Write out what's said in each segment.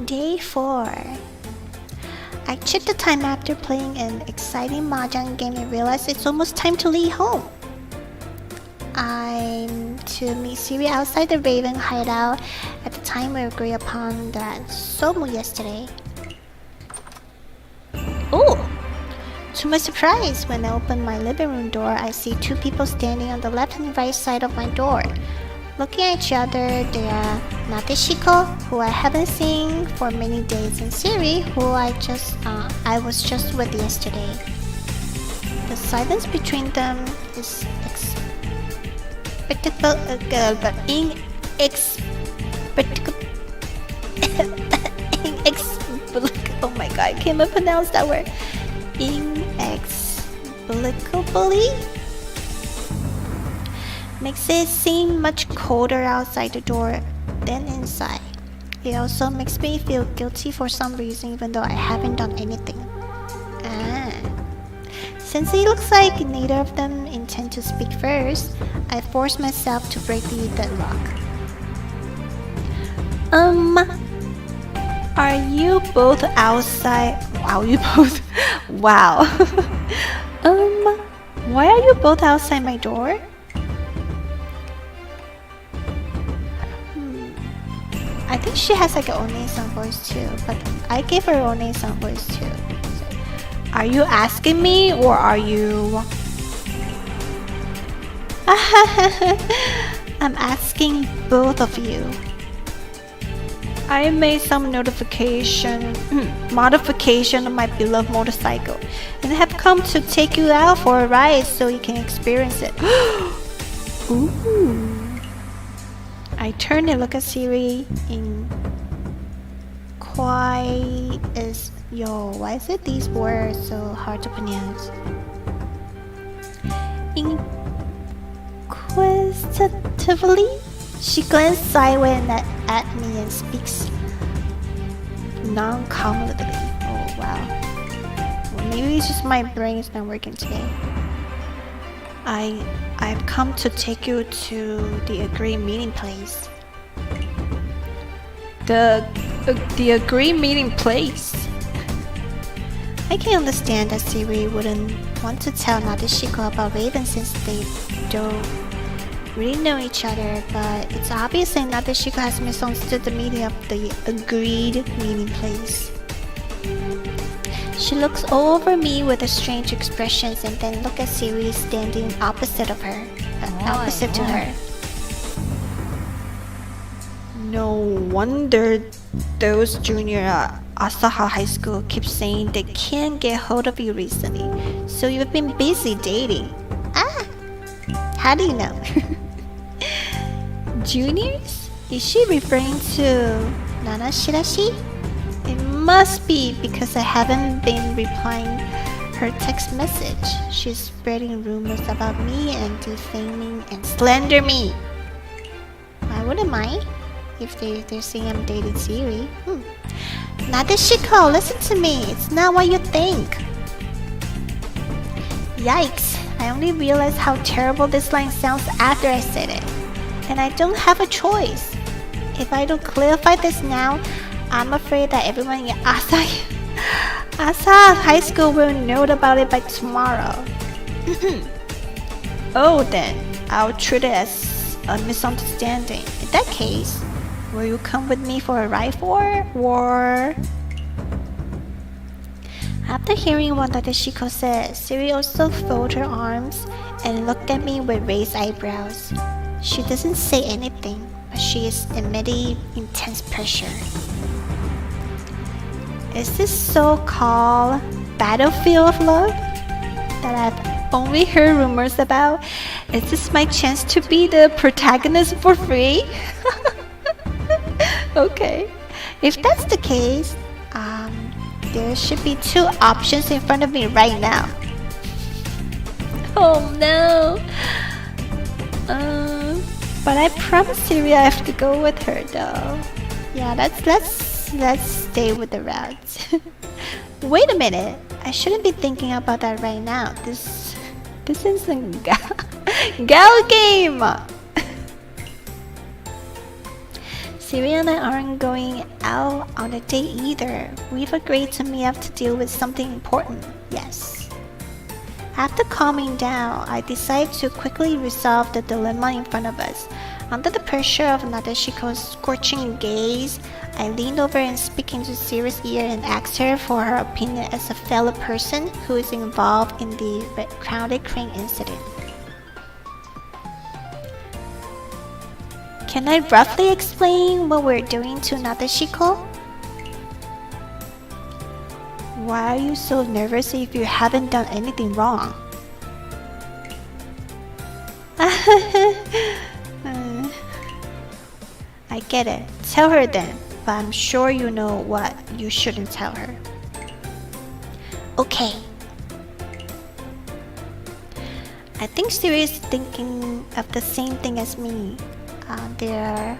Day 4. I checked the time after playing an exciting Mahjong game and realized it's almost time to leave home. I'm to meet Siri outside the Raven hideout at the time we agreed upon that Somu yesterday. Oh! To my surprise, when I open my living room door, I see two people standing on the left and right side of my door. Looking at each other, they are Nadeshiko, who I haven't seen for many days, and Siri, who I was just with yesterday. The silence between them is oh my god, I can't even pronounce that word. Inexplicably makes it seem much colder outside the door than inside. It also makes me feel guilty for some reason, even though I haven't done anything. Since it looks like neither of them intend to speak first, I force myself to break the deadlock. Are you both outside? Wow. Why are you both outside my door? I think she has like an One-san voice too, but I gave her One-san voice too. So, are you asking me or are you? I'm asking both of you. I made some modification of my beloved motorcycle and have come to take you out for a ride so you can experience it. Ooh. I turn and look at Siri in why is it these words so hard to pronounce? Inquisitively, she glanced sideways at me and speaks non-comedically. Oh wow. Well, maybe it's just my brain is not working today. I've come to take you to the agreed meeting place. The agreed meeting place? I can understand that Siri wouldn't want to tell Nadeshiko about Raven since they don't really know each other, but it's obvious that Nadeshiko has misunderstood the meaning of the agreed meeting place. She looks all over me with a strange expressions and then look at Siri standing opposite to her. No wonder those junior at Asaha High School keep saying they can't get hold of you recently. So you've been busy dating. How do you know? Juniors? Is she referring to Nana Shirashi? It must be because I haven't been replying her text message. She's spreading rumors about me and defaming and slander me. I wouldn't mind if they're saying I'm dating Siri. Nadeshiko, listen to me. It's not what you think. Yikes. I only realized how terrible this line sounds after I said it. And I don't have a choice. If I don't clarify this now, I'm afraid that everyone in Asaha High School will know about it by tomorrow. Oh, then I'll treat it as a misunderstanding. In that case, will you come with me for a ride or? After hearing what Nadeshiko said, Siri also folded her arms and looked at me with raised eyebrows. She doesn't say anything, but she is emitting intense pressure. Is this so-called battlefield of love that I've only heard rumors about? Is this my chance to be the protagonist for free? Okay, if that's the case, there should be two options in front of me right now. Oh no. But I promised Siri I have to go with her though. Yeah, let's stay with the routes. Wait a minute, I shouldn't be thinking about that right now. This isn't Gal game. Siri and I aren't going out on a date either. We've agreed to meet up to deal with something important. Yes. After calming down, I decided to quickly resolve the dilemma in front of us. Under the pressure of Nadeshiko's scorching gaze, I leaned over and speaking into Siri's ear and asked her for her opinion as a fellow person who is involved in the crowded crane incident. Can I roughly explain what we're doing to Nadeshiko? Why are you so nervous if you haven't done anything wrong? I get it. Tell her then, but I'm sure you know what you shouldn't tell her. Okay. I think Siri is thinking of the same thing as me. There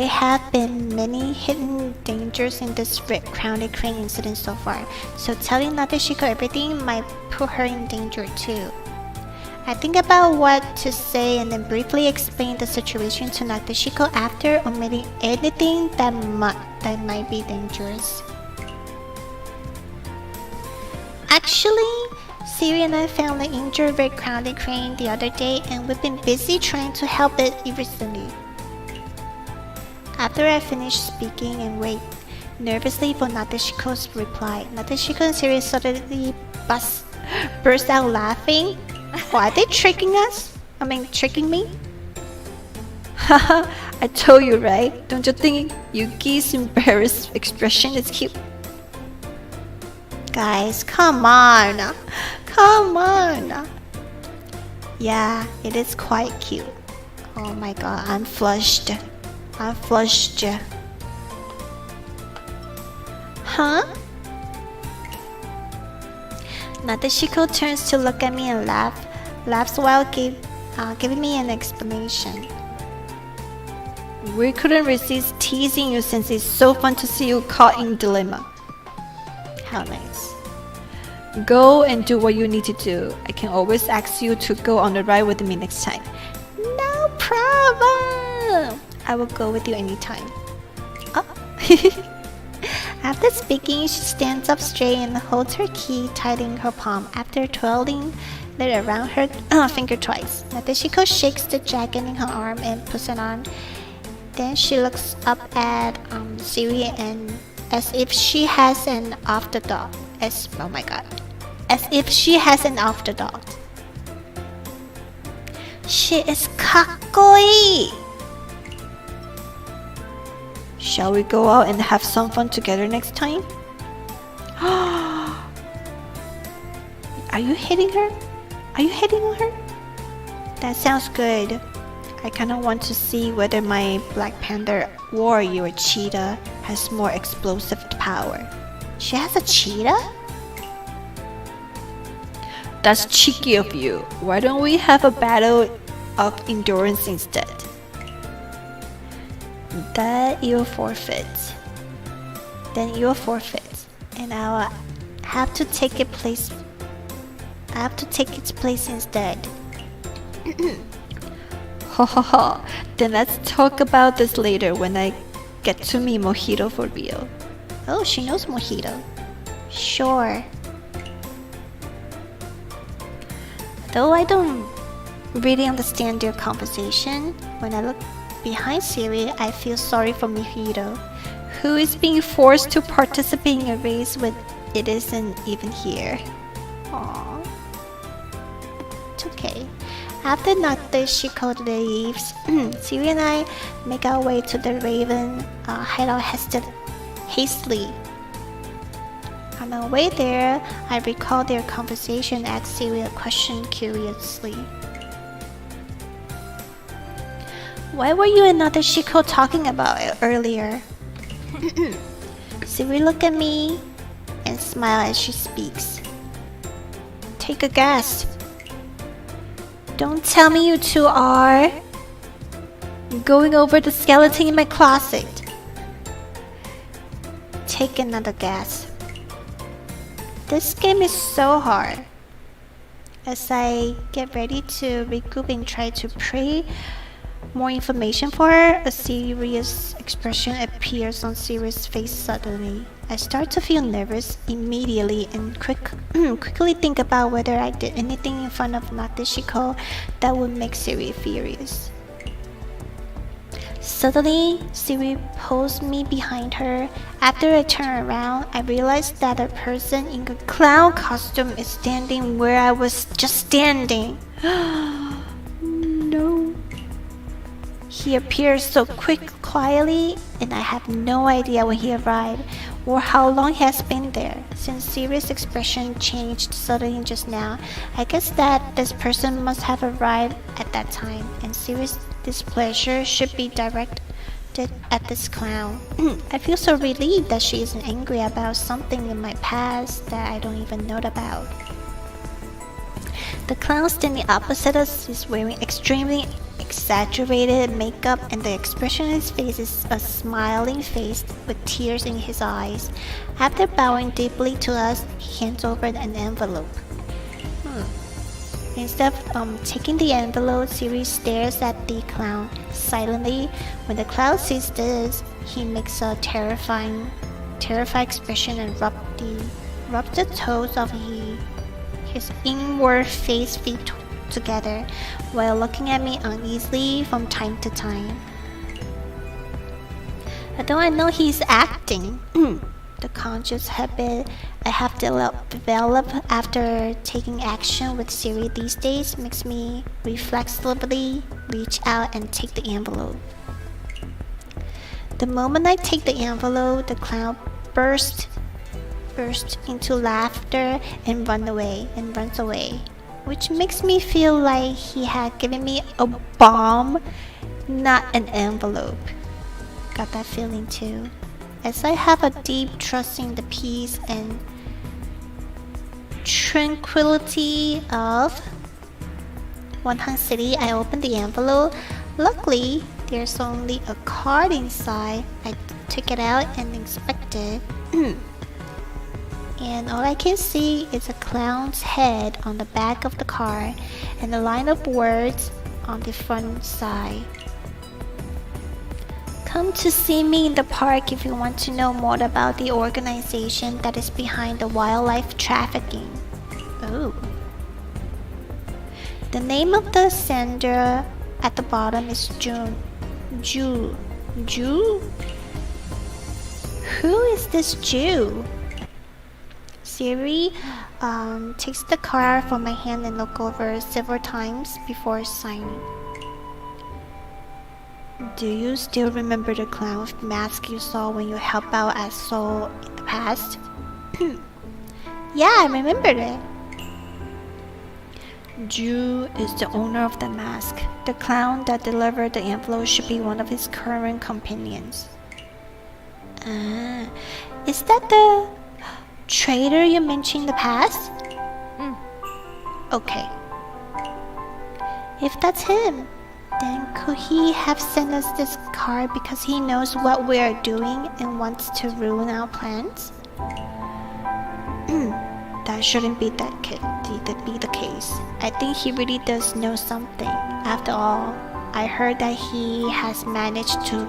have been many hidden dangers in this crowded crane incident so far, so telling Nadeshiko everything might put her in danger too. I think about what to say and then briefly explain the situation to Nadeshiko after omitting anything that might be dangerous. Actually, Siri and I found the injured red crowded crane the other day and we've been busy trying to help it recently. After I finished speaking and wait nervously for Nadeshiko's reply, Nadeshiko and Siri suddenly burst out laughing. Why are they tricking us? Tricking me? Haha, I told you right? Don't you think Yuki's embarrassed expression is cute? Guys, come on! Come on! Yeah, it is quite cute. Oh my god, I'm flushed. Huh? Nadeshiko turns to look at me and laughs while giving me an explanation. We couldn't resist teasing you since it's so fun to see you caught in dilemma. How nice. Go and do what you need to do. I can always ask you to go on a ride with me next time. No problem! I will go with you anytime. Oh. After speaking, she stands up straight and holds her key tight in her palm after twirling it around her finger twice. Nadeshiko shakes the jacket in her arm and puts it on. Then she looks up at Siri and as if she has an afterthought. As if she has an afterthought. She is kakkoi! Shall we go out and have some fun together next time? Are you hitting her? Are you hitting on her? That sounds good. I kinda want to see whether my Black Panther warrior cheetah has more explosive power. She has a cheetah? That's cheeky of you. Why don't we have a battle of endurance instead? Then you'll forfeit. And I'll have to take its place instead. Ha ha ha. Then let's talk about this later when I get to meet Mojito for real. Oh, she knows Mojito. Sure. Though I don't really understand their conversation, when I look behind Siri, I feel sorry for Mojito, who is being forced to participate in a race when it isn't even here. Aww. It's okay. After Nadeshiko leaves, Siri and I make our way to the Raven hideout hastily. On our way there, I recall their conversation and asked Siri a question curiously. What were you and Nadeshiko talking about earlier? Siri looked at me and smiled as she speaks. Take a guess. Don't tell me you two are going over the skeleton in my closet. Take another guess. This game is so hard. As I get ready to regroup and try to pray more information for her. A serious expression appears on Siri's face suddenly. I start to feel nervous immediately and quickly think about whether I did anything in front of Natashiko that would make Siri furious. Suddenly, Siri pulls me behind her. After I turn around, I realize that a person in a clown costume is standing where I was just standing. No. He appears so quietly, and I have no idea when he arrived or how long he has been there. Since Siri's expression changed suddenly just now, I guess that this person must have arrived at that time, and Siri's displeasure should be directed at this clown. I feel so relieved that she isn't angry about something in my past that I don't even know about. The clown standing opposite us is wearing extremely exaggerated makeup, and the expression on his face is a smiling face with tears in his eyes. After bowing deeply to us, he hands over an envelope. Instead of taking the envelope, Siri stares at the clown silently. When the clown sees this, he makes a terrified expression and rubs the toes of his inward feet together while looking at me uneasily from time to time. Although I know he's acting, the conscious habit I have developed after taking action with Siri these days makes me reflexively reach out and take the envelope. The moment I take the envelope, the clown bursts into laughter and runs away, which makes me feel like he had given me a bomb, not an envelope. Got that feeling too. As I have a deep trust in the peace and tranquility of Wonhan City, I opened the envelope. Luckily, there's only a card inside. I took it out and inspected. And all I can see is a clown's head on the back of the card and a line of words on the front side. Come to see me in the park if you want to know more about the organization that is behind the wildlife trafficking. Oh. The name of the sender at the bottom is June. Jew? Who is this Jew? Siri takes the card from my hand and looks over several times before signing. Do you still remember the clown mask you saw when you helped out at Seoul in the past? Yeah, I remembered it. Ju is the owner of the mask. The clown that delivered the envelope should be one of his current companions. Is that the traitor you mentioned in the past? Okay. If that's him, then could he have sent us this card because he knows what we are doing and wants to ruin our plans? That shouldn't be the case. I think he really does know something. After all, I heard that he has managed to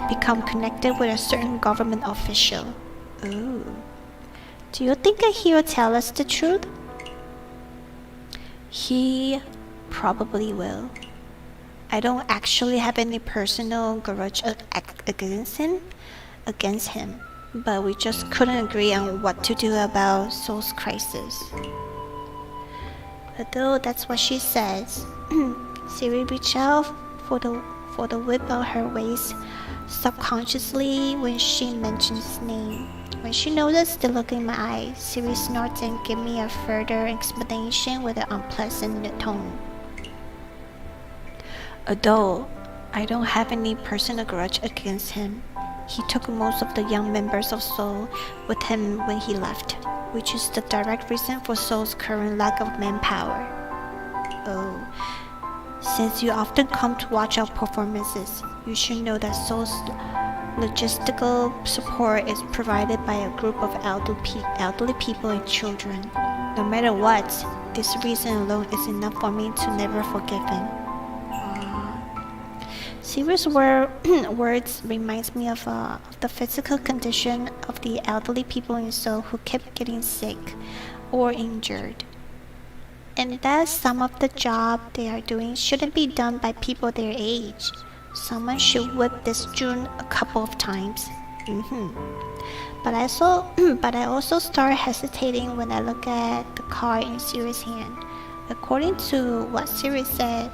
become connected with a certain government official. Ooh. Do you think that he will tell us the truth? He probably will. I don't actually have any personal grudge against him, but we just couldn't agree on what to do about Seoul's crisis. Although that's what she says. Siri reached out for the whip on her waist subconsciously when she mentioned his name. When she noticed the look in my eyes, Siri snorted and gave me a further explanation with an unpleasant tone. Although I don't have any personal grudge against him, he took most of the young members of Seoul with him when he left, which is the direct reason for Seoul's current lack of manpower. Oh, since you often come to watch our performances, you should know that Seoul's logistical support is provided by a group of elderly people and children. No matter what, this reason alone is enough for me to never forgive him. Serious words reminds me of the physical condition of the elderly people in Seoul who kept getting sick or injured. And that some of the job they are doing shouldn't be done by people their age. Someone should whip this June a couple of times. But I also start hesitating when I look at the card in Siri's hand. According to what Siri said,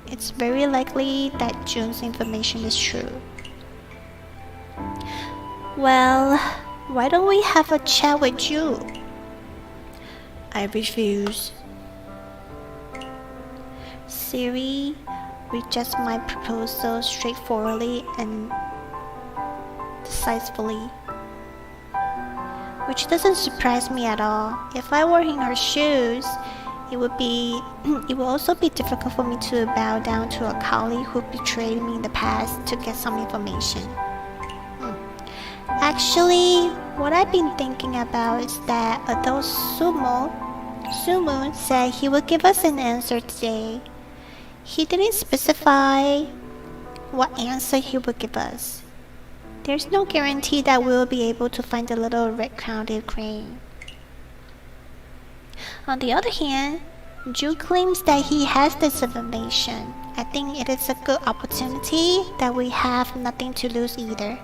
it's very likely that June's information is true. Well, why don't we have a chat with June? I refuse. Siri rejects my proposal straightforwardly and decisively, which doesn't surprise me at all. If I were in her shoes, it would also be difficult for me to bow down to a colleague who betrayed me in the past to get some information. Actually, what I've been thinking about is that although Sumo said he would give us an answer today, he didn't specify what answer he would give us. There's no guarantee that we'll be able to find the little red-crowned crane. On the other hand, Ju claims that he has this information. I think it is a good opportunity that we have nothing to lose either.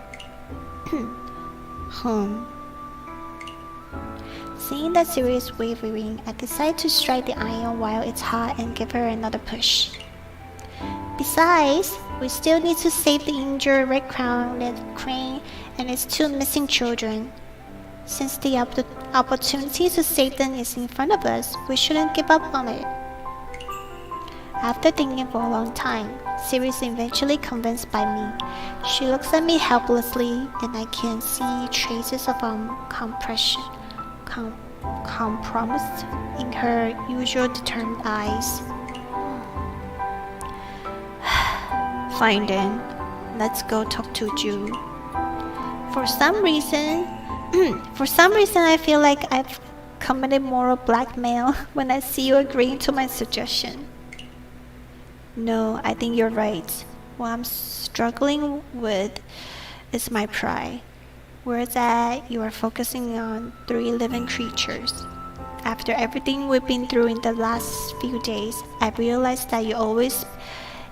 Seeing that Siri is wavering, I decide to strike the iron while it's hot and give her another push. Besides, we still need to save the injured red-crowned crane and its 2 missing children. Since the opportunity to save them is in front of us, we shouldn't give up on it. After thinking for a long time, Siri is eventually convinced by me. She looks at me helplessly, and I can see traces of compromise in her usual determined eyes. Fine then, let's go talk to Ju. For some reason, I feel like I've committed moral blackmail when I see you agreeing to my suggestion. No, I think you're right. What I'm struggling with is my pride. Whereas that you are focusing on 3 living creatures. After everything we've been through in the last few days, I realized that you're always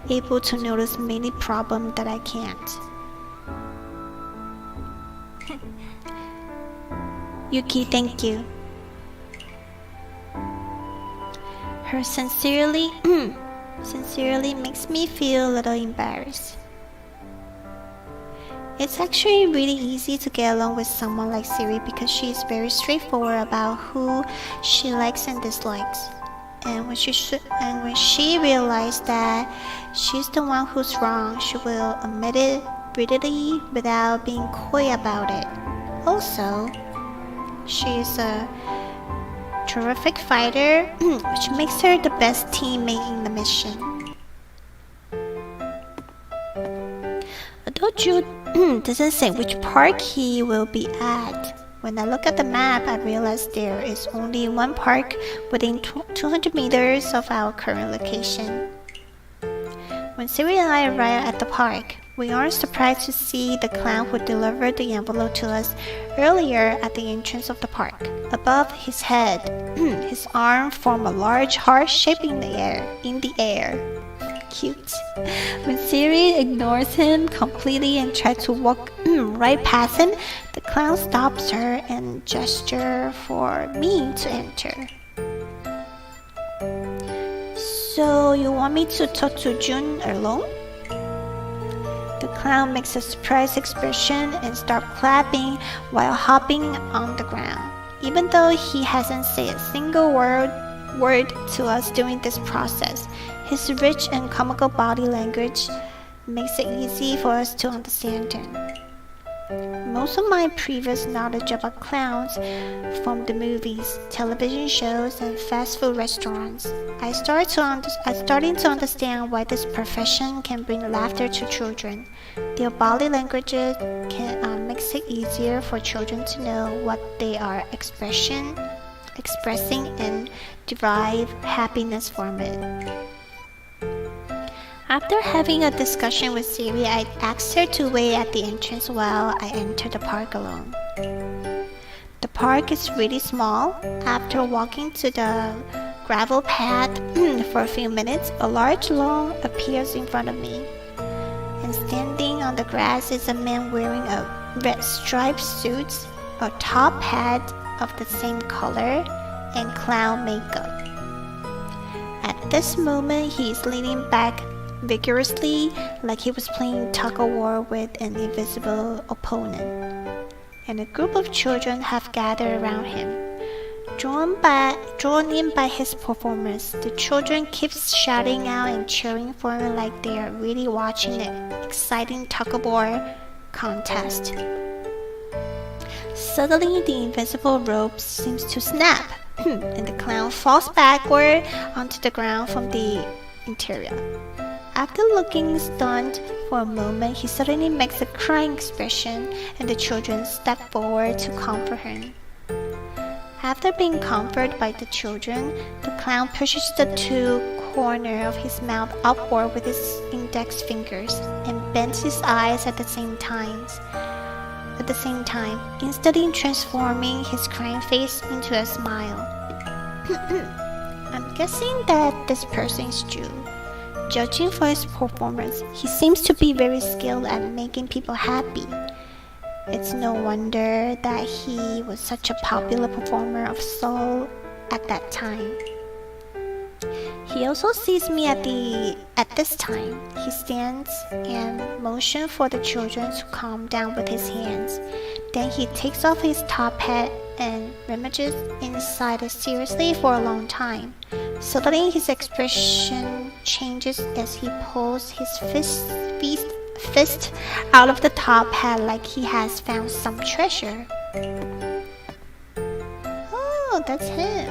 able to notice many problems that I can't. Yuki, thank you. Her sincerely makes me feel a little embarrassed. It's actually really easy to get along with someone like Siri because she is very straightforward about who she likes and dislikes. And when she realizes that she's the one who's wrong, she will admit it readily without being coy about it. Also, she is a terrific fighter, which makes her the best teammate in the mission. Although Jude doesn't say which park he will be at, when I look at the map, I realize there is only one park within 200 meters of our current location. When Siri and I arrive at the park, we aren't surprised to see the clown who delivered the envelope to us earlier at the entrance of the park. Above his head, his arm formed a large heart shape in the air. Cute. When Siri ignores him completely and tries to walk right past him, the clown stops her and gestures for me to enter. So you want me to talk to Jun alone? The clown makes a surprised expression and starts clapping while hopping on the ground. Even though he hasn't said a single word to us during this process, his rich and comical body language makes it easy for us to understand him. Most of my previous knowledge about clowns from the movies, television shows, and fast food restaurants. I'm starting to understand why this profession can bring laughter to children. Their body language makes it easier for children to know what they are expressing and derive happiness from it. After having a discussion with Siri, I asked her to wait at the entrance while I entered the park alone. The park is really small. After walking to the gravel path for a few minutes, a large lawn appears in front of me. And standing on the grass is a man wearing a red striped suit, a top hat of the same color, and clown makeup. At this moment, he is leaning back vigorously like he was playing tug-of-war with an invisible opponent. And a group of children have gathered around him. Drawn in by his performance, the children keep shouting out and cheering for him like they are really watching an exciting tug-of-war contest. Suddenly, the invisible rope seems to snap, and the clown falls backward onto the ground from the interior. After looking stunned for a moment, he suddenly makes a crying expression, and the children step forward to comfort him. After being comforted by the children, the clown pushes the two corners of his mouth upward with his index fingers and bends his eyes at the same time, instantly transforming his crying face into a smile. I'm guessing that this person is Jew. Judging for his performance, he seems to be very skilled at making people happy. It's no wonder that he was such a popular performer of soul at that time. He also sees me at this time. He stands and motions for the children to calm down with his hands. Then he takes off his top hat and rummages inside it seriously for a long time. Suddenly his expression changes as he pulls his fist out of the top hat like he has found some treasure. Oh, that's him.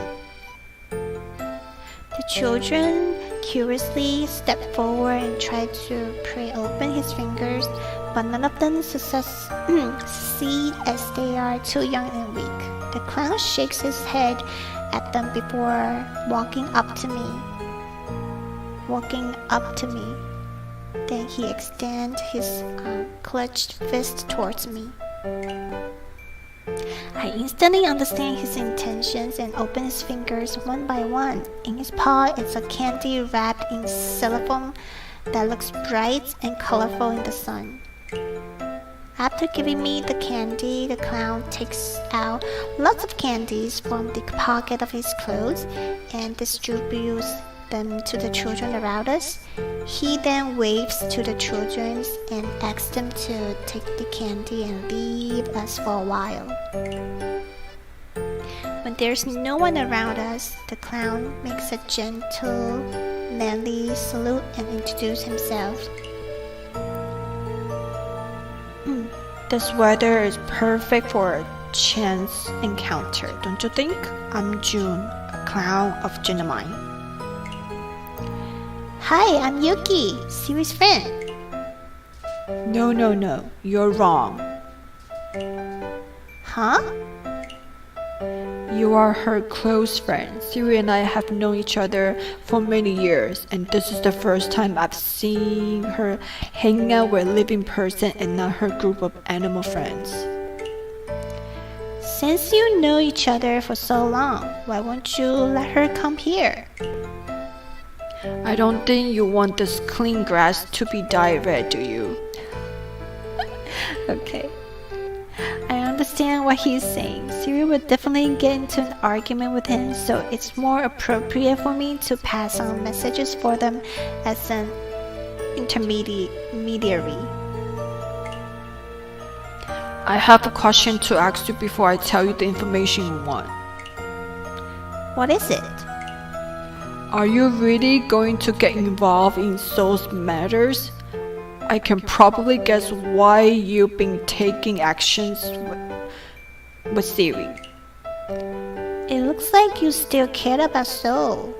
The children curiously step forward and try to pry open his fingers, but none of them succeed as they are too young and weak. The clown shakes his head at them before walking up to me. Then he extends his clenched fist towards me. I instantly understand his intentions and open his fingers one by one. In his paw is a candy wrapped in cellophane that looks bright and colorful in the sun. After giving me the candy, the clown takes out lots of candies from the pocket of his clothes and distributes them to the children around us. He then waves to the children and asks them to take the candy and leave us for a while. When there's no one around us, the clown makes a gentle, manly salute and introduces himself. This weather is perfect for a chance encounter, don't you think? I'm June, a clown of Genomine. Hi, I'm Yuki, Siri's friend. No, you're wrong. Huh? You are her close friend. Siri and I have known each other for many years, and this is the first time I've seen her hanging out with a living person and not her group of animal friends. Since you know each other for so long, why won't you let her come here? I don't think you want this clean grass to be dyed red, do you? Okay. I understand what he's saying. Siri would definitely get into an argument with him, so it's more appropriate for me to pass on messages for them as an intermediary. I have a question to ask you before I tell you the information you want. What is it? Are you really going to get involved in Soul's matters? I can probably guess why you've been taking actions with Siri. It looks like you still care about Soul.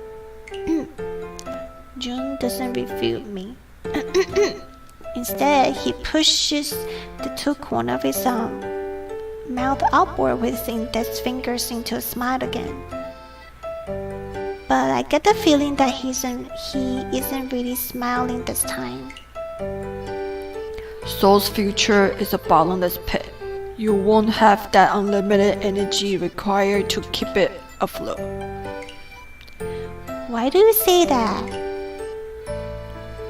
June doesn't refute me. Instead, he pushes the two corners of his mouth upward with his index fingers into a smile again. but I get the feeling that he isn't really smiling this time. Seoul's future is a bottomless pit. You won't have that unlimited energy required to keep it afloat. Why do you say that?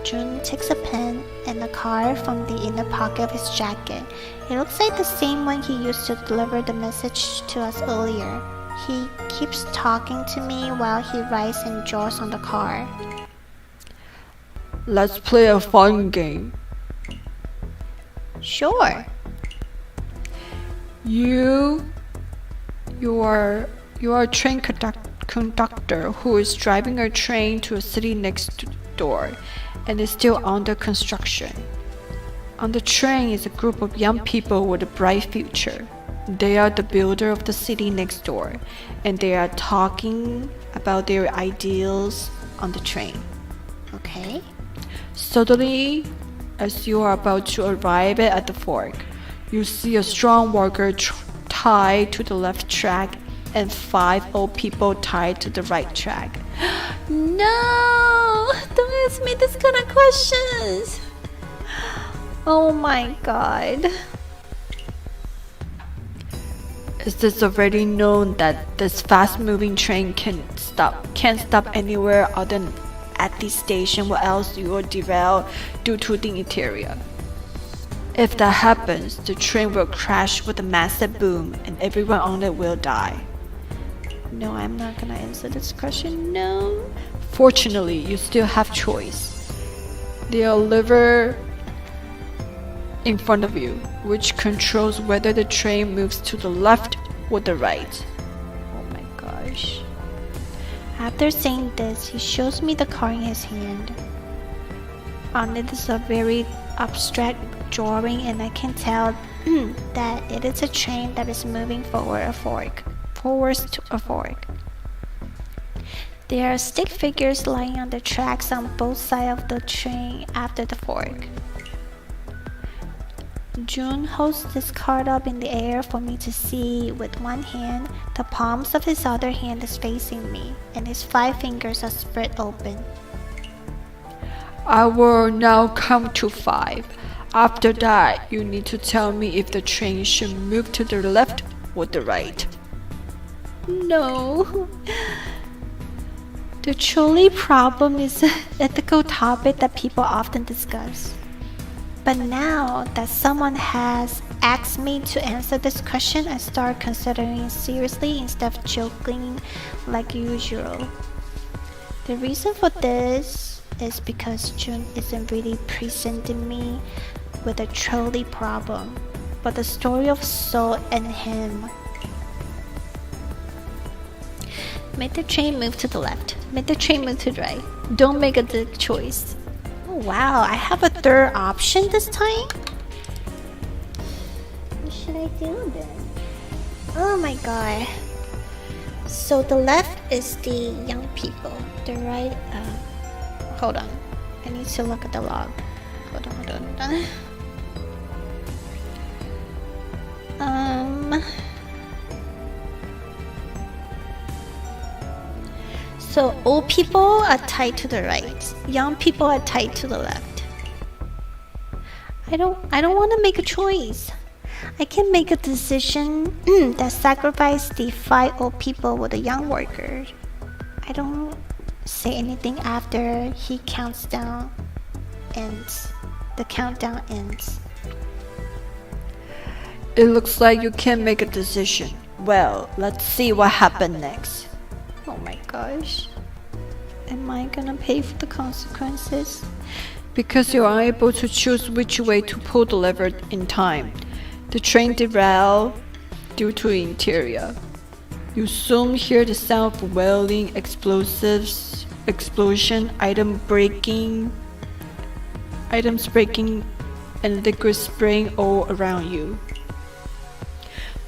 Jun takes a pen and a card from the inner pocket of his jacket. It looks like the same one he used to deliver the message to us earlier. He keeps talking to me while he writes and draws on the card. Let's play a fun game. Sure. You are a train conductor who is driving a train to a city next door and is still under construction. On the train is a group of young people with a bright future. They are the builder of the city next door, and they are talking about their ideals on the train. Okay. Suddenly, as you are about to arrive at the fork, you see a strong worker tied to the left track and 5 old people tied to the right track. No! Don't ask me this kind of questions! Oh my god. It is already known that this fast-moving train can't stop anywhere other than at the station, or else you will derail due to the interior. If that happens, the train will crash with a massive boom and everyone on it will die. No, I'm not gonna answer this question, no. Fortunately, you still have choice. There are lever in front of you, which controls whether the train moves to the left or the right. Oh my gosh. After saying this, he shows me the card in his hand. On it is a very abstract drawing, and I can tell that it is a train that is moving forwards to a fork. There are stick figures lying on the tracks on both sides of the train after the fork. Jun holds this card up in the air for me to see with one hand. The palms of his other hand is facing me, and his 5 fingers are spread open. I will now come to 5. After that, you need to tell me if the train should move to the left or the right. No. The trolley problem is an ethical topic that people often discuss. But now that someone has asked me to answer this question, I start considering it seriously instead of joking like usual. The reason for this is because Jun isn't really presenting me with a trolley problem, but the story of Seoul and him. Make the train move to the left. Make the train move to the right. Don't make a big choice. Oh wow, I have a third option this time? What should I do then? Oh my god. So the left is the young people. The right, hold on. I need to look at the log. Hold on. So old people are tied to the right. Young people are tied to the left. I don't want to make a choice. I can make a decision that sacrifices the 5 old people with the young worker. I don't say anything after he counts down ends. The countdown ends. It looks like you can't make a decision. Well, let's see what happened next. Oh my gosh. Am I gonna pay for the consequences? Because you're unable to choose which way to pull the lever in time, the train derailed due to the interior. You soon hear the sound of wailing, explosion, items breaking, and liquid spraying all around you.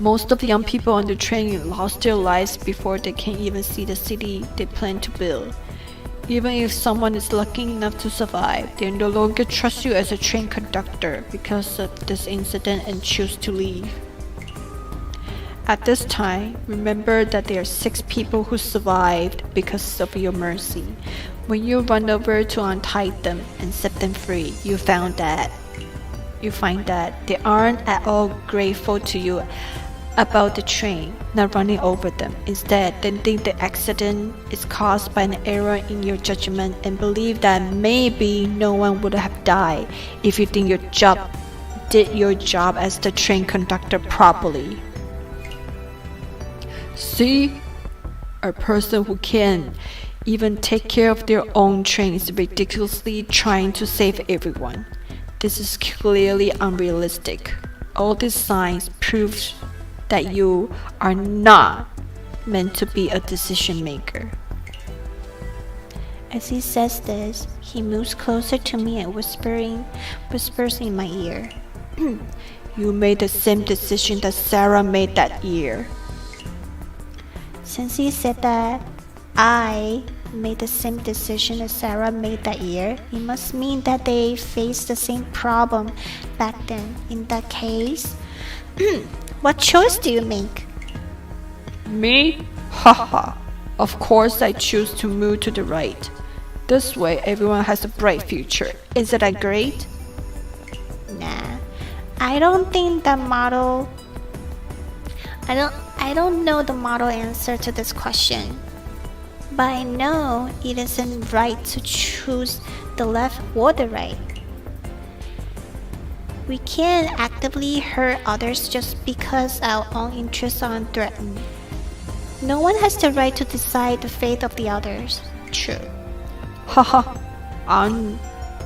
Most of the young people on the train lost their lives before they can even see the city they plan to build. Even if someone is lucky enough to survive, they no longer trust you as a train conductor because of this incident and choose to leave. At this time, remember that there are 6 people who survived because of your mercy. When you run over to untie them and set them free, you find that they aren't at all grateful to you about the train not running over them. Instead, they think the accident is caused by an error in your judgment and believe that maybe no one would have died if you did your job as the train conductor properly. See? A person who can even take care of their own train is ridiculously trying to save everyone. This is clearly unrealistic. All these signs prove that you are not meant to be a decision maker. As he says this, he moves closer to me and whispers in my ear. You made the same decision that Sarah made that year. Since he said that I made the same decision as Sarah made that year, it must mean that they faced the same problem back then. In that case, what choice do you make? Me? Haha. Of course I choose to move to the right. This way everyone has a bright future. Isn't that great? Nah. I don't think the model I don't know the model answer to this question. But I know it isn't right to choose the left or the right. We can't actively hurt others just because our own interests are threatened. No one has the right to decide the fate of the others. True. Haha. Aren't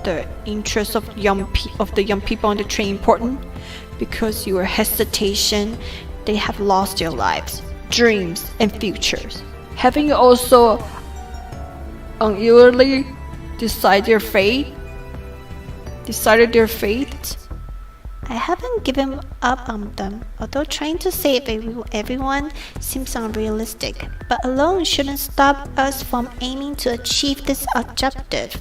the interests of the young people on the train important? Because your hesitation, they have lost their lives, dreams, and futures. Haven't you also uneasily decided their fate? I haven't given up on them, although trying to save everyone seems unrealistic. But alone shouldn't stop us from aiming to achieve this objective.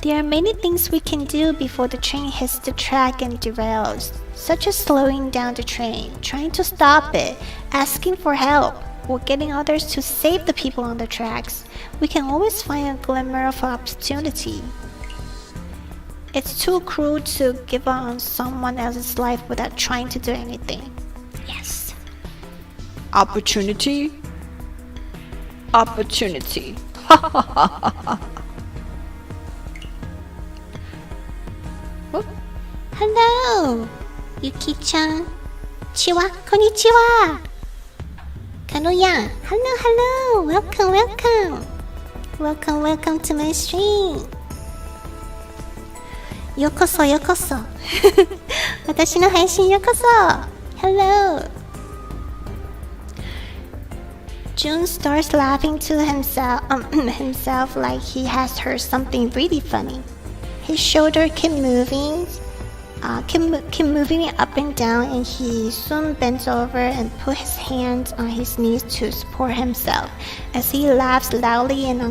There are many things we can do before the train hits the track and derails, such as slowing down the train, trying to stop it, asking for help, or getting others to save the people on the tracks. We can always find a glimmer of opportunity. It's too cruel to give up on someone else's life without trying to do anything. Yes. Opportunity. Hello, Yuki-chan. Chiwa, konnichiwa. Kano-yan. Hello. Welcome to my stream. Yokoso. 私の配信よこそ Hello. Jun starts laughing to himself like he has heard something really funny. His shoulder keep moving up and down, and he soon bends over and put his hands on his knees to support himself as he laughs loudly and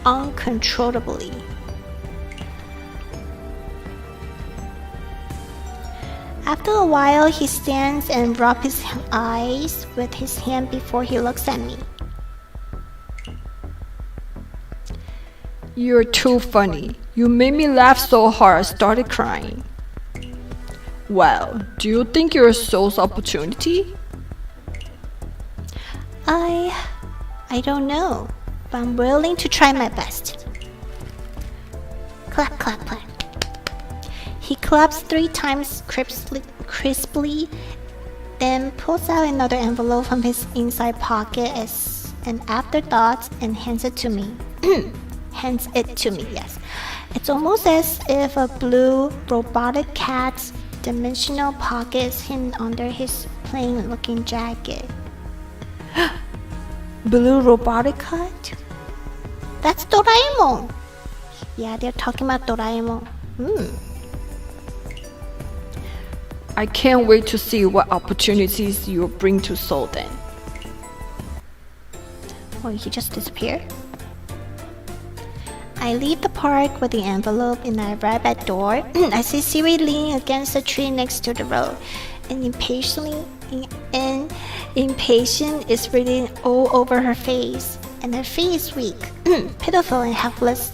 uncontrollably. After a while, he stands and rubs his eyes with his hand before he looks at me. You're too funny. You made me laugh so hard I started crying. Well, do you think you're a soul's opportunity? I don't know, but I'm willing to try my best. Clap. He claps 3 times crisply, then pulls out another envelope from his inside pocket as an afterthought and hands it to me. Yes. It's almost as if a blue robotic cat's dimensional pocket is hidden under his plain-looking jacket. Blue robotic cat? That's Doraemon! Yeah, they're talking about Doraemon. I can't wait to see what opportunities you'll bring to Seoul then. Oh, he just disappeared? I leave the park with the envelope and I arrive at door. I see Siri leaning against a tree next to the road. and impatient is written all over her face, and her face weak, pitiful, and helpless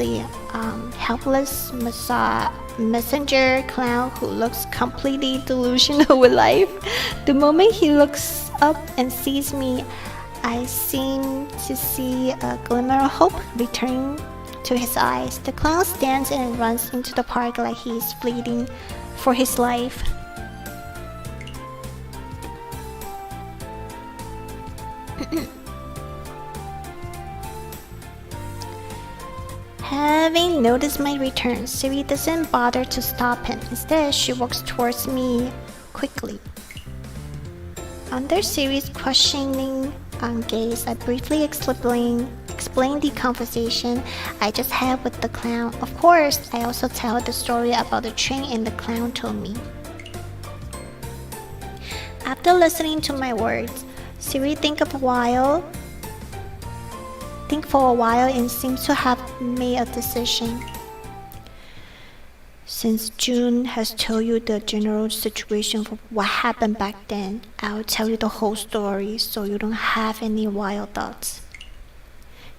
messenger clown who looks completely delusional with life. The moment he looks up and sees me, I seem to see a glimmer of hope returning to his eyes. The clown stands and runs into the park like he is fleeing for his life. Having noticed my return, Siri doesn't bother to stop him. Instead, she walks towards me quickly. Under Siri's questioning gaze, I briefly explain the conversation I just had with the clown. Of course, I also tell the story about the train and the clown told me. After listening to my words, Siri thinks for a while and seems to have made a decision. Since June has told you the general situation of what happened back then, I'll tell you the whole story so you don't have any wild thoughts.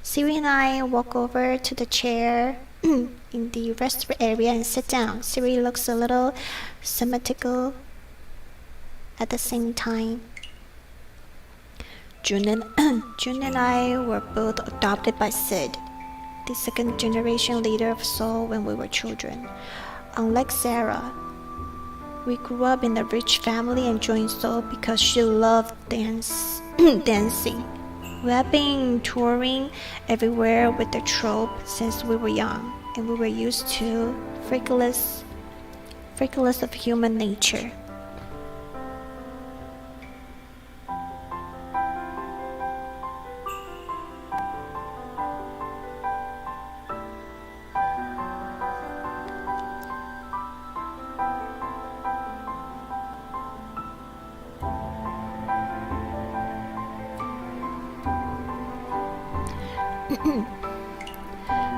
Siri and I walk over to the chair in the rest area and sit down. Siri looks a little symmetrical at the same time. June and I were both adopted by Sid, the second generation leader of Seoul when we were children. Unlike Sarah, we grew up in a rich family and joined Seoul because she loved dancing. We have been touring everywhere with the troupe since we were young, and we were used to frivolous of human nature.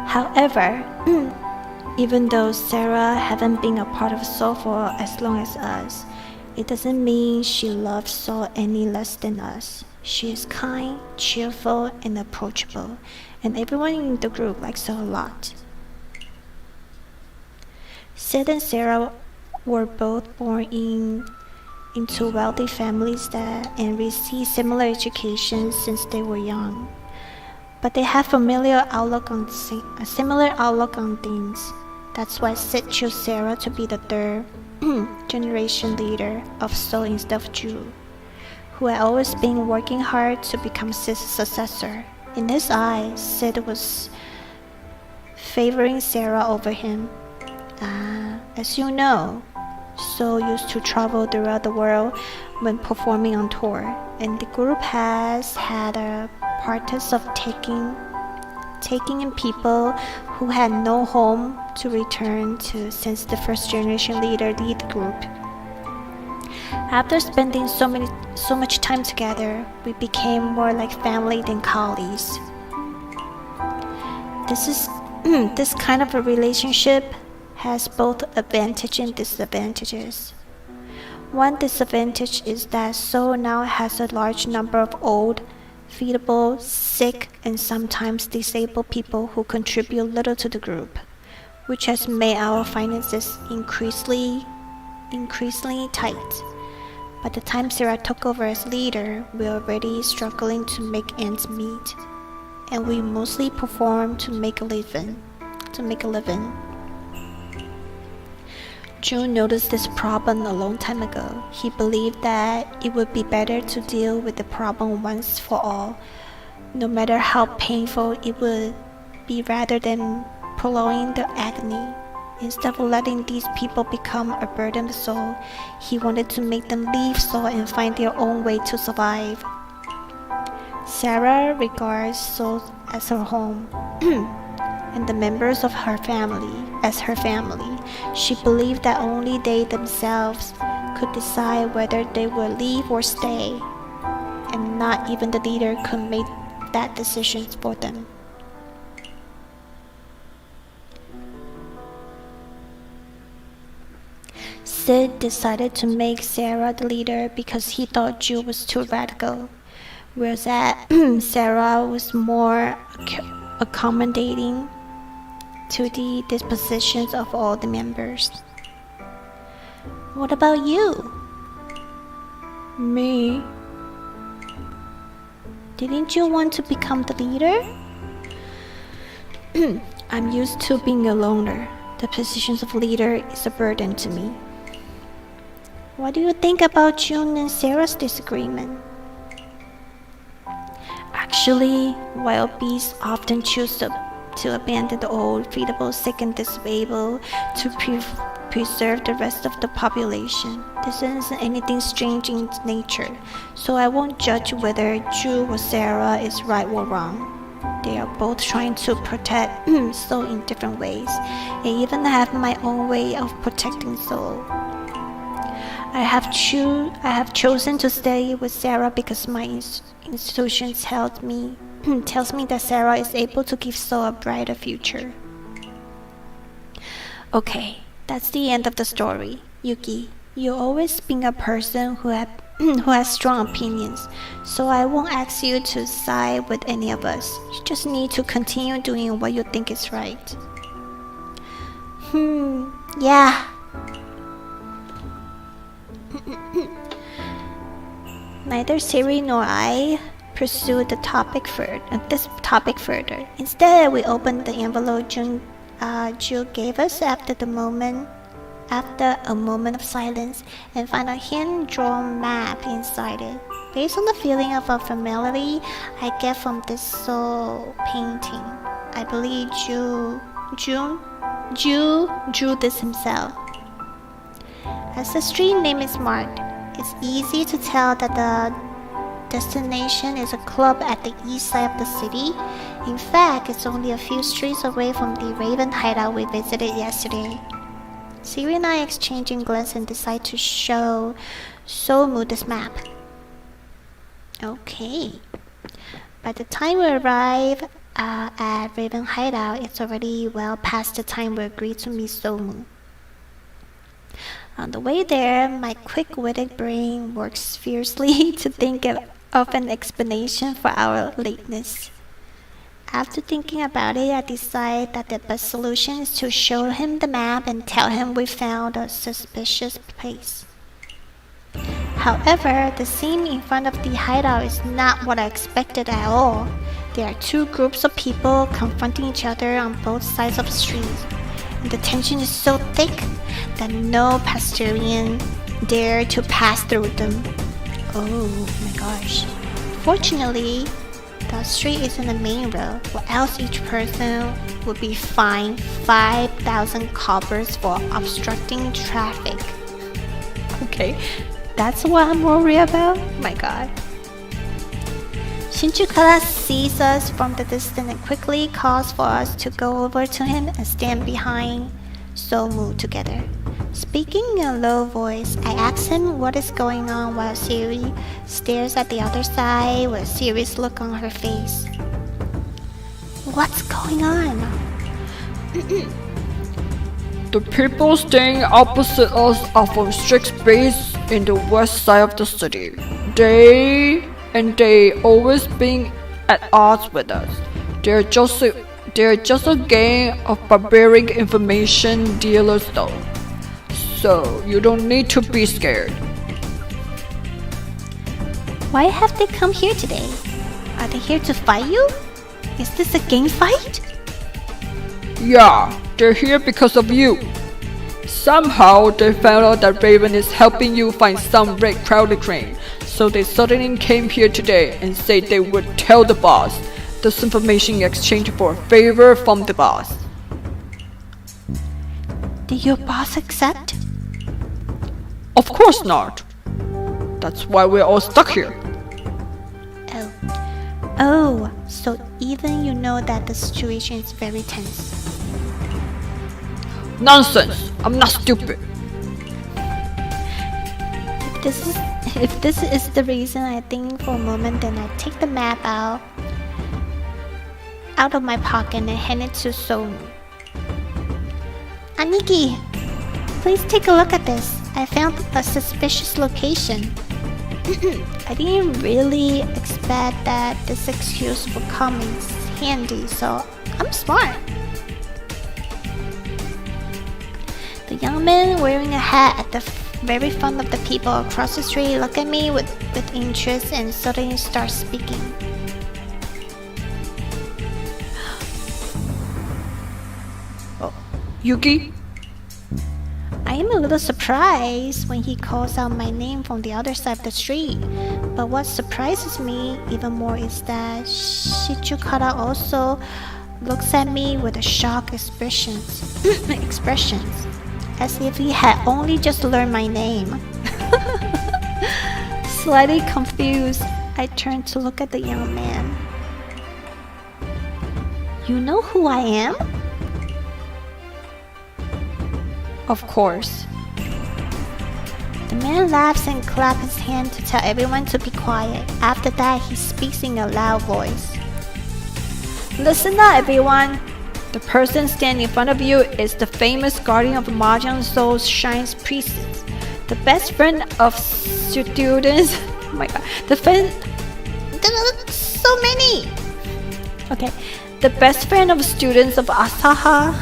However, even though Sarah haven't been a part of Seoul for as long as us, it doesn't mean she loves Seoul any less than us. She is kind, cheerful, and approachable, and everyone in the group likes her a lot. Sid and Sarah were both born into wealthy families and received similar education since they were young. But they have a similar outlook on things. That's why Sid chose Sarah to be the third generation leader of Seoul instead of Ju, who had always been working hard to become Sid's successor. In his eyes, Sid was favoring Sarah over him. As you know, Seoul used to travel throughout the world when performing on tour, and the group has had a practice of taking in people who had no home to return to since the first generation leader lead the group. After spending so much time together, we became more like family than colleagues. This kind of a relationship has both advantages and disadvantages. One disadvantage is that Seoul now has a large number of old, feeble, sick, and sometimes disabled people who contribute little to the group, which has made our finances increasingly tight. By the time Sarah took over as leader, we were already struggling to make ends meet, and we mostly performed to make a living. June noticed this problem a long time ago. He believed that it would be better to deal with the problem once for all, no matter how painful it would be, rather than prolonging the agony. Instead of letting these people become a burden to Seoul, he wanted to make them leave Seoul and find their own way to survive. Sarah regards Seoul as her home, and the members of her family as her family. She believed that only they themselves could decide whether they would leave or stay, and not even the leader could make that decision for them. Sid decided to make Sarah the leader because he thought Ju was too radical, whereas Sarah was more accommodating to the dispositions of all the members. What about you? Me? Didn't you want to become the leader? I'm used to being a loner. The position of leader is a burden to me. What do you think about June and Sarah's disagreement? Actually, wild beasts often choose to abandon the old, feedable, sick, and disabled to preserve the rest of the population. This isn't anything strange in nature, so I won't judge whether Ju or Sarah is right or wrong. They are both trying to protect Soul in different ways. I even have my own way of protecting Soul. I have chosen to stay with Sarah because my institutions tells me that Sarah is able to give Soul a brighter future. Okay, that's the end of the story. Yuki, you've always been a person who has strong opinions, so I won't ask you to side with any of us. You just need to continue doing what you think is right. Yeah. Neither Siri nor I pursued this topic further. Instead, we opened the envelope Ju gave us after a moment of silence, and found a hand-drawn map inside it. Based on the feeling of familiarity I get from this soul painting, I believe Ju drew this himself. As the street name is marked, it's easy to tell that the destination is a club at the east side of the city. In fact, it's only a few streets away from the Raven hideout we visited yesterday. Siri and I exchanging glances and decide to show Somu this map. Okay. By the time we arrive at Raven hideout, it's already well past the time we agreed to meet Somu. On the way there, my quick-witted brain works fiercely to think of an explanation for our lateness. After thinking about it, I decide that the best solution is to show him the map and tell him we found a suspicious place. However, the scene in front of the hideout is not what I expected at all. There are two groups of people confronting each other on both sides of the street, and the tension is so thick that no Pastorian dare to pass through them. Oh my gosh. Fortunately, the street isn't a main road, or else each person would be fined 5,000 coppers for obstructing traffic. Okay, that's what I'm worried about? My god. Shinchukara sees us from the distance and quickly calls for us to go over to him and stand behind Somu together. Speaking in a low voice, I ask him what is going on while Siri stares at the other side with a serious look on her face. What's going on? The people staying opposite us are from strict base in the west side of the city. They always been at odds with us. They're just a gang of barbaric information dealers though. So you don't need to be scared. Why have they come here today? Are they here to fight you? Is this a gang fight? Yeah, they're here because of you. Somehow they found out that Raven is helping you find some red crowded crane. So they suddenly came here today and said they would tell the boss. This information in exchange for a favor from the boss. Did your boss accept? Of course not. That's why we're all stuck here. Oh, so even you know that the situation is very tense. Nonsense! I'm not stupid. If this is the reason, I think for a moment, then I take the map out of my pocket and hand it to Somu. Aniki, please take a look at this. I found a suspicious location. I didn't really expect that this excuse would come in handy, so I'm smart. The young man wearing a hat at the very front of the people across the street look at me with interest and suddenly start speaking. Oh, Yuki? I am a little surprised when he calls out my name from the other side of the street. But what surprises me even more is that Shichukara also looks at me with a shocked expressions, as if he had only just learned my name. Slightly confused, I turn to look at the young man. You know who I am? Of course. The man laughs and claps his hand to tell everyone to be quiet. After that, he speaks in a loud voice. Listen up, everyone. The person standing in front of you is the famous guardian of Mahjong Soul Shine's priests. The best friend of students. Oh my god. So many! Okay. The best friend of students of Asaha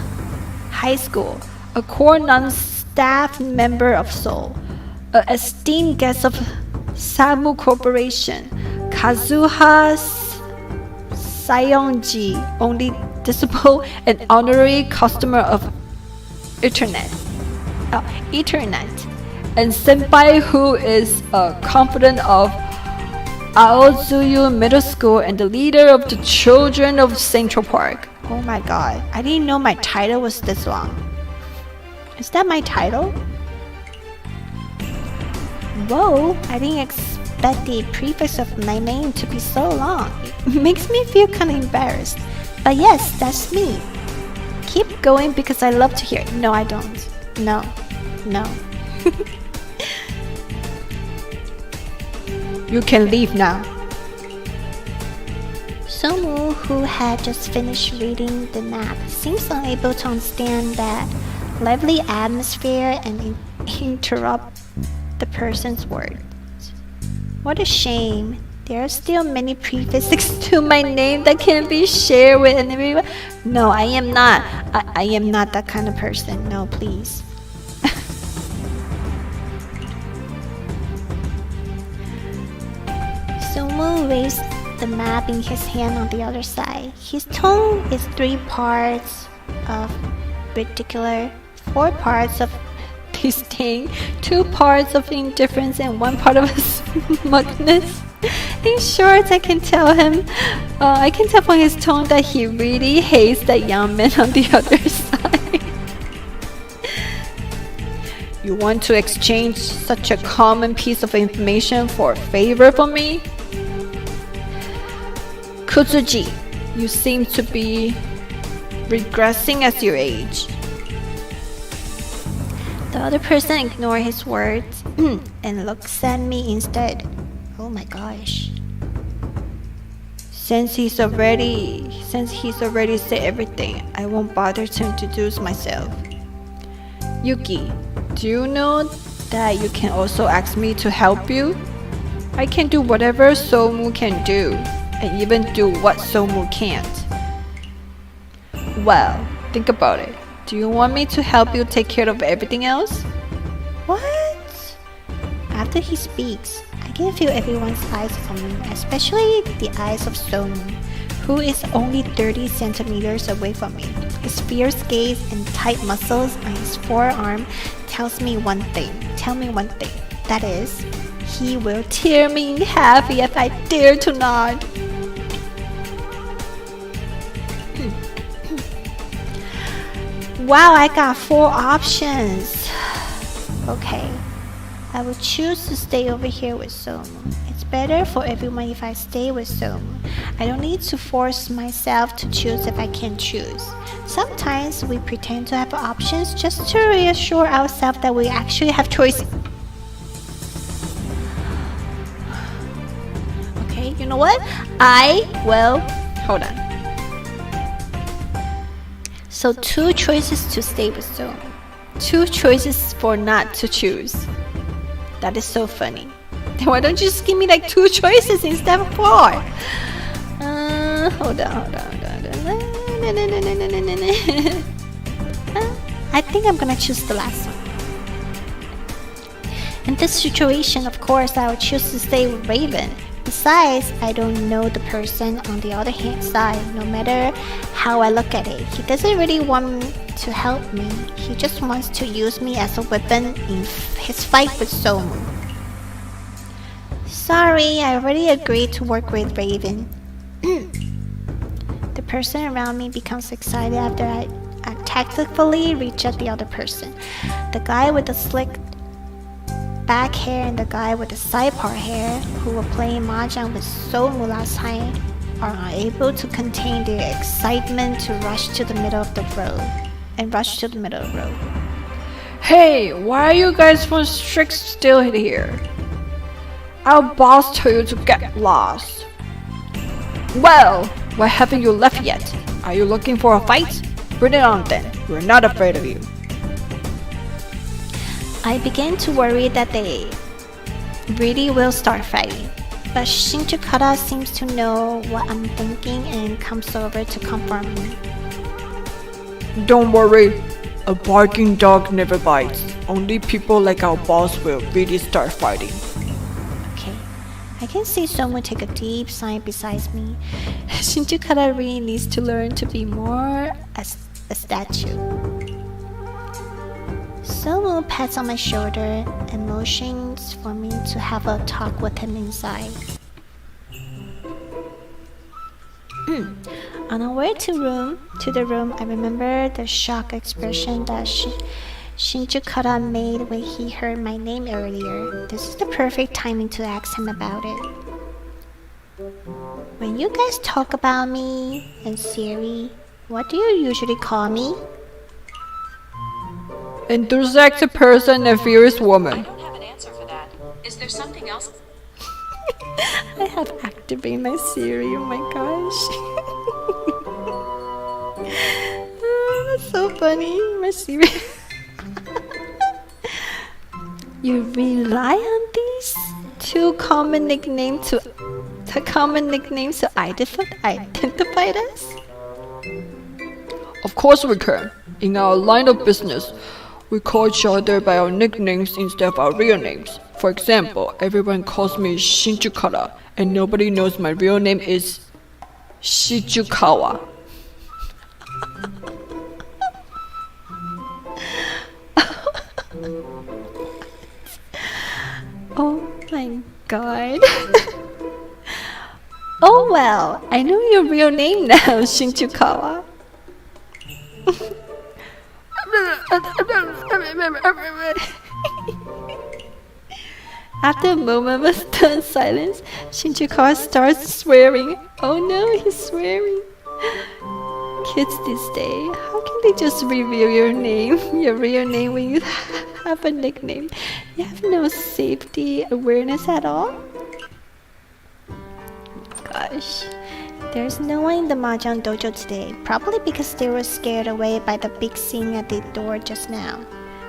High School. A core non-staff member of Seoul, an esteemed guest of Samu Corporation, Kazuha Sayonji, only disciple and honorary customer of Ethernet, and Senpai, who is a confidant of Aozuyu Middle School and the leader of the children of Central Park. Oh my god, I didn't know my title was this long. Is that my title? Whoa, I didn't expect the prefix of my name to be so long. It makes me feel kind of embarrassed. But yes, that's me. Keep going because I love to hear it. No, I don't. No. You can leave now. Somu, who had just finished reading the map, seems unable to understand that lively atmosphere and interrupt the person's words. What a shame. There are still many prefixes to my name that can't be shared with anyone. No, I am not. I am not that kind of person. No, please. Somu raised the map in his hand on the other side. His tone is 3 parts of particular, 4 parts of disdain, 2 parts of indifference, and 1 part of smugness. In short, I can tell from his tone that he really hates that young man on the other side. You want to exchange such a common piece of information for a favor from me? Kutsuji, you seem to be regressing as you age. The other person ignores his words and looks at me instead. Oh my gosh. Since he's already said everything, I won't bother to introduce myself. Yuki, do you know that you can also ask me to help you? I can do whatever Somu can do, and even do what Somu can't. Well, think about it. Do you want me to help you take care of everything else? What? After he speaks, I can feel everyone's eyes on me, especially the eyes of Somu, who is only 30 centimeters away from me. His fierce gaze and tight muscles on his forearm tells me one thing. That is, he will tear me in half if I dare to nod. Wow, I got 4 options. Okay, I will choose to stay over here with Somu. It's better for everyone if I stay with Somu. I don't need to force myself to choose if I can't choose. Sometimes we pretend to have options just to reassure ourselves that we actually have choices. Okay, you know what? Hold on. So 2 choices to stay with Somu. 2 choices for not to choose. That is so funny. Then why don't you just give me like 2 choices instead of 4? Hold on. I think I'm gonna choose the last one. In this situation, of course, I would choose to stay with Raven. Besides, I don't know the person on the other hand side, no matter how I look at it. He doesn't really want to help me. He just wants to use me as a weapon in his fight with Somu. Sorry, I already agreed to work with Raven. The person around me becomes excited after I tactfully reject the other person. The guy with the slick back hair and the guy with the side part hair who were playing Mahjong with Somu last time are unable to contain their excitement to rush to the middle of the road. Hey, why are you guys from Strict still here? Our boss told you to get lost. Well, why haven't you left yet? Are you looking for a fight? Bring it on then. We're not afraid of you. I began to worry that they really will start fighting, but Shinjukata seems to know what I'm thinking and comes over to comfort me. Don't worry, a barking dog never bites. Only people like our boss will really start fighting. Okay, I can see someone take a deep sigh beside me. Shinjukata really needs to learn to be more as a statue. Somu pats on my shoulder and motions for me to have a talk with him inside. On our way to the room, I remember the shocked expression that Shinjukata made when he heard my name earlier. This is the perfect timing to ask him about it. When you guys talk about me and Siri, what do you usually call me? Enthusiastic person and fierce woman. I don't have an answer for that. Is there something else? I have activated my Siri, oh my gosh. That's so funny, my Siri. You rely on these two common nicknames to identify us? Of course we can. In our line of business, we call each other by our nicknames instead of our real names. For example, everyone calls me Shinjukata, and nobody knows my real name is Shijukawa. Oh my god. Oh well, I know your real name now, Shinjukawa. After a moment of stunned silence, Shinjukawa starts swearing. Oh no, he's swearing. Kids these days, how can they just reveal your real name when you have a nickname? You have no safety awareness at all? Gosh. There's no one in the Mahjong dojo today, probably because they were scared away by the big scene at the door just now.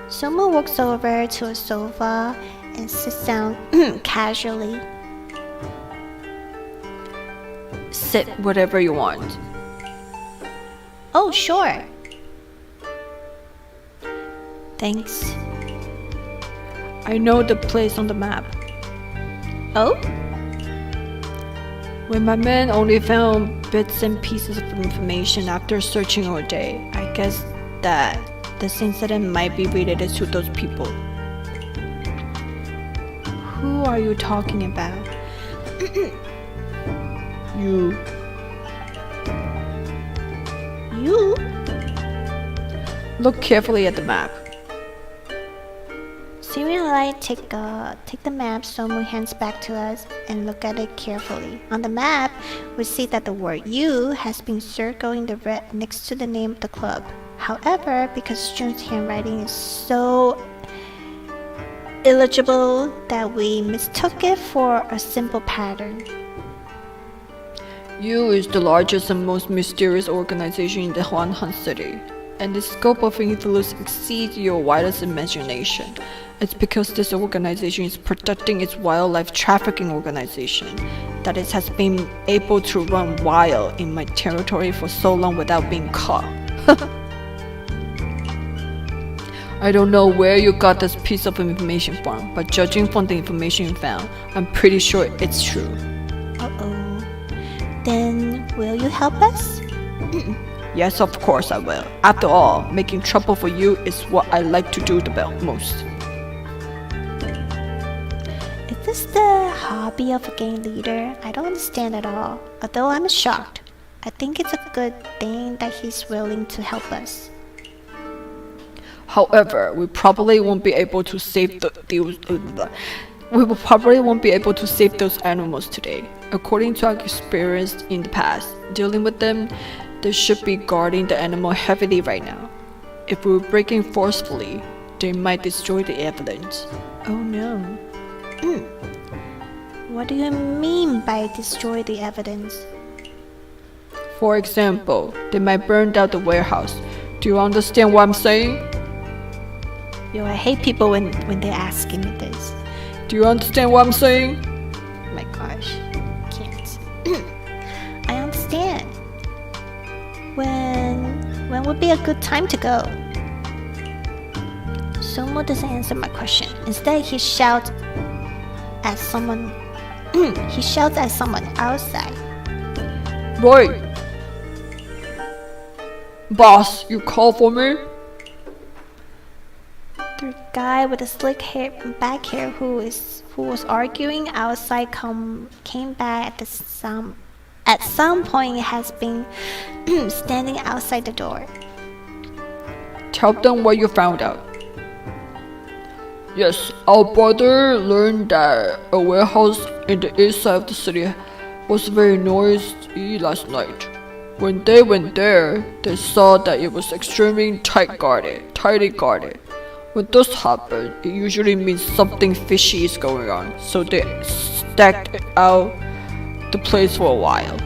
Somo walks over to a sofa and sits down casually. Sit whatever you want. Oh, sure. Thanks. I know the place on the map. Oh? When my men only found bits and pieces of information after searching all day, I guess that this incident might be related to those people. Who are you talking about? You. You? Look carefully at the map. Siri and I take the map Somu hands back to us and look at it carefully. On the map, we see that the word "you" has been circled in the red next to the name of the club. However, because Jun's handwriting is so illegible that we mistook it for a simple pattern. You is the largest and most mysterious organization in the Huanhan city. and the scope of influence exceeds your wildest imagination. It's because this organization is protecting its wildlife trafficking organization that it has been able to run wild in my territory for so long without being caught. I don't know where you got this piece of information from, but judging from the information you found, I'm pretty sure it's true. Uh-oh. Then will you help us? Yes, of course I will. After all, making trouble for you is what I like to do the most. Is this the hobby of a gang leader? I don't understand at all, although I'm shocked. I think it's a good thing that he's willing to help us. However, we probably won't be able to save those animals today. According to our experience in the past, dealing with them, they should be guarding the animal heavily right now. If we were breaking forcefully, they might destroy the evidence. Oh no. What do you mean by destroy the evidence? For example, they might burn down the warehouse. Do you understand what I'm saying? Yo, I hate people when they're asking me this. Do you understand what I'm saying? Oh my gosh, can't. I understand. When would be a good time to go? Somo doesn't answer my question. Instead, he shouts at someone. He shouts at someone outside. Roy! Boss, you call for me? The guy with the slick hair, back hair, who was arguing outside, came back at some point. Has been standing outside the door. Tell them what you found out. Yes, our brother learned that a warehouse in the east side of the city was very noisy last night. When they went there, they saw that it was extremely tightly guarded. When this happens, it usually means something fishy is going on, so they stacked out the place for a while.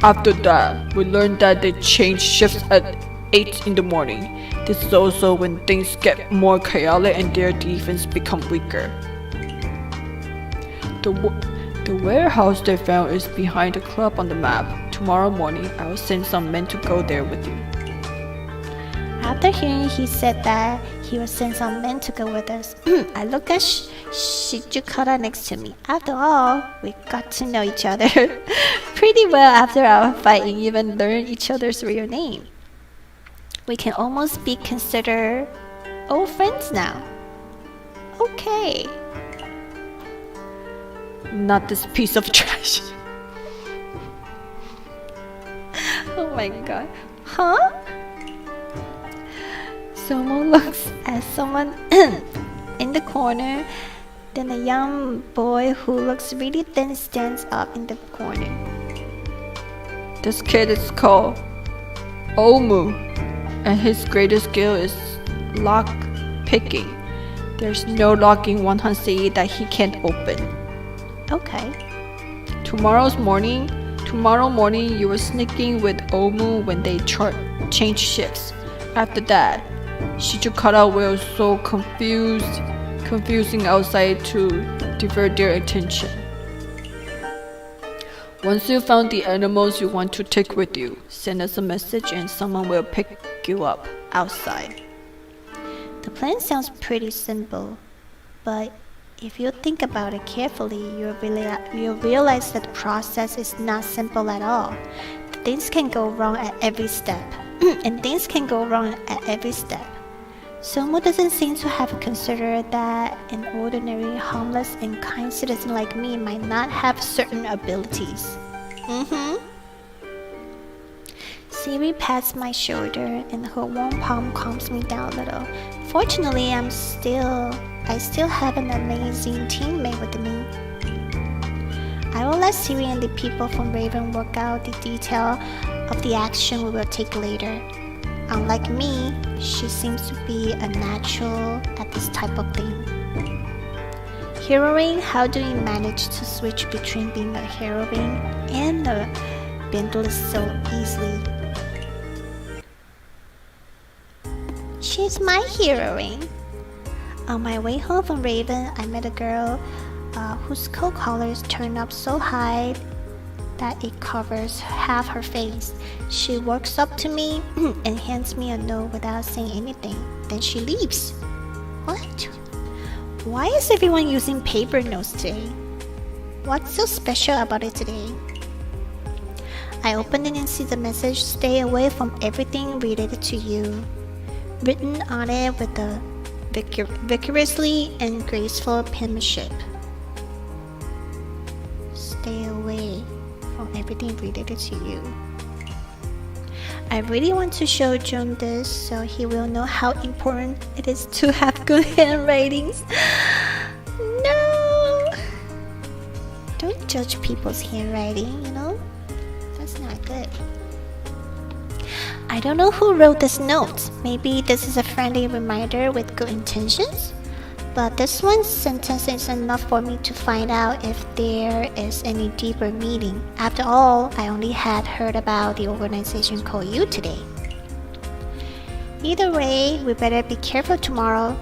After that, we learned that they changed shifts at 8 in the morning. This is also when things get more chaotic and their defense become weaker. The warehouse they found is behind the club on the map. Tomorrow morning, I will send some men to go there with you. After hearing he said that he would send some men to go with us, I look at Shijukara next to me. After all, we got to know each other pretty well after our fight and even learned each other's real name. We can almost be considered old friends now. Okay. Not this piece of trash. Oh my god. Huh? Somo looks at someone in the corner. Then a young boy who looks really thin stands up in the corner. This kid is called Omu, and his greatest skill is lock picking. There's no lock in 100 that he can't open. Okay. Tomorrow morning, you were sneaking with Omu when they changed shifts. After that, Shijukara was so confusing outside to divert their attention. Once you found the animals you want to take with you, send us a message and someone will pick you up outside. The plan sounds pretty simple, but if you think about it carefully, you'll realize that the process is not simple at all. Things can go wrong at every step, and things can go wrong at every step. Somo doesn't seem to have considered that an ordinary, harmless, and kind citizen like me might not have certain abilities. Siri pats my shoulder and her warm palm calms me down a little. Fortunately, I still have an amazing teammate with me. I will let Siri and the people from Raven work out the detail of the action we will take later. Unlike me, she seems to be a natural at this type of thing. Heroine, how do you manage to switch between being a heroine and a bindle so easily? she's my heroine. On my way home from Raven, I met a girl whose coat collars turned up so high that it covers half her face. She walks up to me and hands me a note without saying anything. Then she leaves. What? Why is everyone using paper notes today? What's so special about it today? I open it and see the message, "Stay away from everything related to you," written on it with a vigorously and graceful penmanship. Stay away from everything related to you. I really want to show June this so he will know how important it is to have good handwritings. No! Don't judge people's handwriting, you know? That's not good. I don't know who wrote this note. Maybe this is a friendly reminder with good intentions? But this one sentence is enough for me to find out if there is any deeper meaning. After all, I only had heard about the organization called You today. Either way, we better be careful tomorrow.